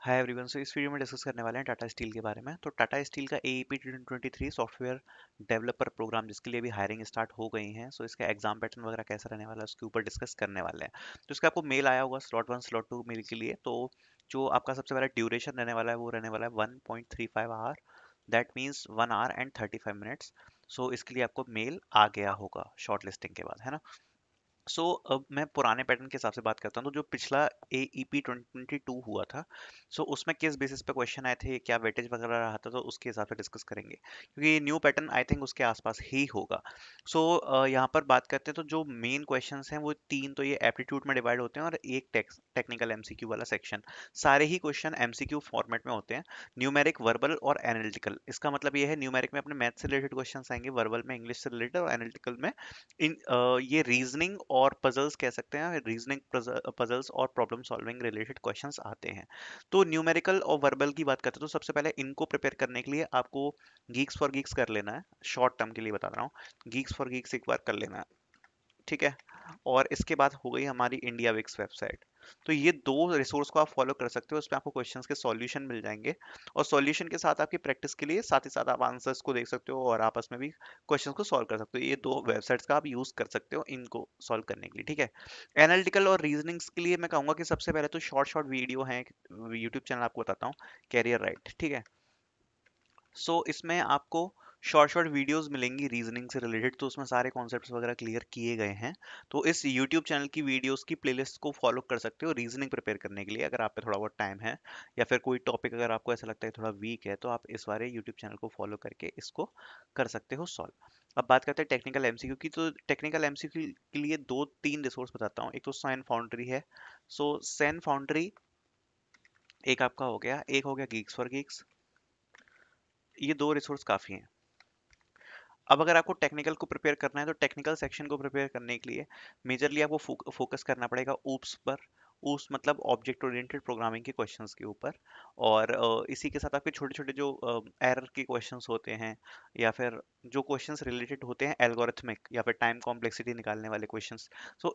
Hi everyone. सो इस video में discuss करने वाले हैं टाटा स्टील के बारे में। तो टाटा स्टील का AEP 2023 सॉफ्टवेयर डेवलपर प्रोग्राम, जिसके लिए भी हायरिंग स्टार्ट हो गई है। सो इसका एग्जाम पैटर्न वगैरह कैसा रहने वाला है उसके ऊपर डिस्कस करने वाले हैं। तो इसका आपको मेल आया होगा स्लॉट 1 स्लॉट 2 मेल के लिए। तो जो आपका सबसे पहला ड्यूरेशन रहने वाला है वो रहने वाला है 1.35 hour. That means 1 hour and 35 minutes। So इसके लिए आपको मेल आ गया होगा शॉर्ट लिस्टिंग के बाद, है ना। अब मैं पुराने पैटर्न के हिसाब से बात करता हूँ। तो जो पिछला AEP 2022 हुआ था, उसमें किस बेसिस पे क्वेश्चन आए थे, क्या वेटेज वगैरह रहा था, तो उसके हिसाब से डिस्कस करेंगे, क्योंकि ये न्यू पैटर्न आई थिंक उसके आसपास ही होगा। यहाँ पर बात करते हैं तो जो मेन क्वेश्चंस हैं वो तीन तो ये एप्टीट्यूड में डिवाइड होते हैं और एक टेक्निकल MCQ वाला सेक्शन। सारे ही क्वेश्चन MCQ फॉर्मेट में होते हैं, न्यूमेरिक, वर्बल और एनालिटिकल। इसका मतलब ये है, न्यूमेरिक में अपने मैथ से रिलेटेड क्वेश्चन आएंगे, वर्बल में इंग्लिश से रिलेटेड और एनालिटिकल में ये रीजनिंग और पजल्स कह सकते हैं, रीजनिंग पजल्स और प्रॉब्लम सॉल्विंग रिलेटेड क्वेश्चंस आते हैं। तो न्यूमेरिकल और वर्बल की बात करते हैं तो सबसे पहले इनको प्रिपेयर करने के लिए आपको गीक्स फॉर गीक्स कर लेना है। शॉर्ट टर्म के लिए बता रहा हूँ, गीक्स फॉर गीक्स एक बार कर लेना है, ठीक है। और इसके बाद हो गई हमारी इंडिया विक्स वेबसाइट। तो ये दो रिसोर्स को आप फॉलो कर सकते हो, उसमें आपको क्वेश्चंस के सॉल्यूशन मिल जाएंगे। और सॉल्यूशन के साथ आपकी प्रैक्टिस के लिए साथ ही साथ आप आंसर्स को देख सकते हो और आपस में भी क्वेश्चंस को सॉल्व कर सकते हो। ये दो वेबसाइट्स का आप यूज कर सकते हो इनको सॉल्व करने के लिए, ठीक है। एनालिटिकल और रीजनिंग्स के लिए मैं कहूंगा कि सबसे पहले तो शॉर्ट शॉर्ट वीडियो है, यूट्यूब चैनल आपको बताता हूँ, कैरियर राइट, ठीक है। इसमें आपको शॉर्ट शॉर्ट वीडियोस मिलेंगी रीजनिंग से रिलेटेड, तो उसमें सारे कॉन्सेप्ट्स वगैरह क्लियर किए गए हैं। तो इस यूट्यूब चैनल की वीडियोस की प्लेलिस्ट को फॉलो कर सकते हो रीजनिंग प्रिपेयर करने के लिए, अगर आप पे थोड़ा बहुत टाइम है, या फिर कोई टॉपिक अगर आपको ऐसा लगता है थोड़ा वीक है, तो आप इस बारे यूट्यूब चैनल को फॉलो करके इसको कर सकते हो सॉल्व। अब बात करते हैं टेक्निकल MCQ की। तो टेक्निकल MCQ के लिए दो तीन रिसोर्स बताता हूँ। एक तो सैन फाउंड्री है। सैन फाउंड्री एक आपका हो गया, एक हो गया गीक्स फॉर गीक्स। ये दो रिसोर्स काफ़ी हैं। अब अगर आपको टेक्निकल को प्रिपेयर करना है तो टेक्निकल सेक्शन को प्रिपेयर करने के लिए मेजरली आपको फोकस करना पड़ेगा ऊप्स पर। ऊप्स मतलब ऑब्जेक्ट ओरिएंटेड प्रोग्रामिंग के क्वेश्चंस के ऊपर। और इसी के साथ आपके छोटे छोटे जो एरर के क्वेश्चंस होते हैं, या फिर जो क्वेश्चंस रिलेटेड होते हैं एल्गोरिथमिक या फिर टाइम कॉम्प्लेक्सिटी निकालने वाले क्वेश्चंस।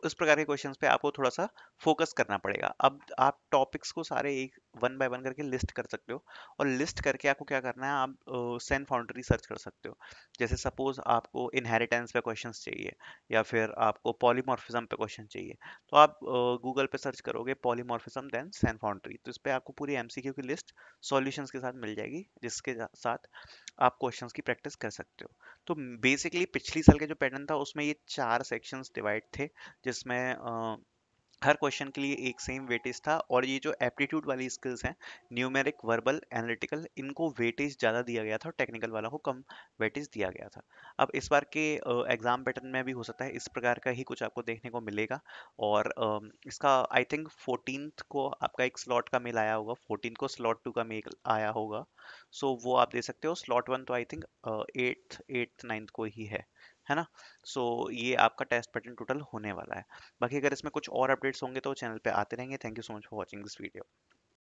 इस प्रकार के क्वेश्चंस पे आपको थोड़ा सा फोकस करना पड़ेगा। अब आप टॉपिक्स को सारे एक वन बाय वन करके लिस्ट कर सकते हो, और लिस्ट करके आपको क्या करना है, आप सेन फाउंड्री सर्च कर सकते हो। जैसे सपोज आपको इनहेरिटेंस पे क्वेश्चंस चाहिए, या फिर आपको पॉलीमॉर्फिज्म पे क्वेश्चन चाहिए, तो आप गूगल पे सर्च करोगे पॉलीमॉर्फिज्म देन सैन फाउंड्री, तो इस पे आपको पूरी MCQ की लिस्ट सॉल्यूशंस के साथ मिल जाएगी, जिसके साथ आप क्वेश्चंस की प्रैक्टिस कर सकते हो। तो बेसिकली पिछली साल के जो पैटर्न था उसमें ये चार सेक्शंस डिवाइड थे, जिसमें हर क्वेश्चन के लिए एक सेम वेटेज था। और ये जो एप्टीट्यूड वाली स्किल्स हैं, न्यूमेरिक, वर्बल, एनालिटिकल, इनको वेटेज ज़्यादा दिया गया था और टेक्निकल वाला को कम वेटेज दिया गया था। अब इस बार के एग्जाम पैटर्न में भी हो सकता है इस प्रकार का ही कुछ आपको देखने को मिलेगा। और इसका आई थिंक 14th को आपका एक स्लॉट का मेल आया होगा, 14th को स्लॉट 2 का मेल आया होगा। वो आप दे सकते हो। स्लॉट 1 तो आई थिंक 8th 9th को ही है ना। ये आपका टेस्ट पैटर्न टोटल होने वाला है। बाकी अगर इसमें कुछ और अपडेट्स होंगे तो चैनल पे आते रहेंगे। Thank you so much for watching this video.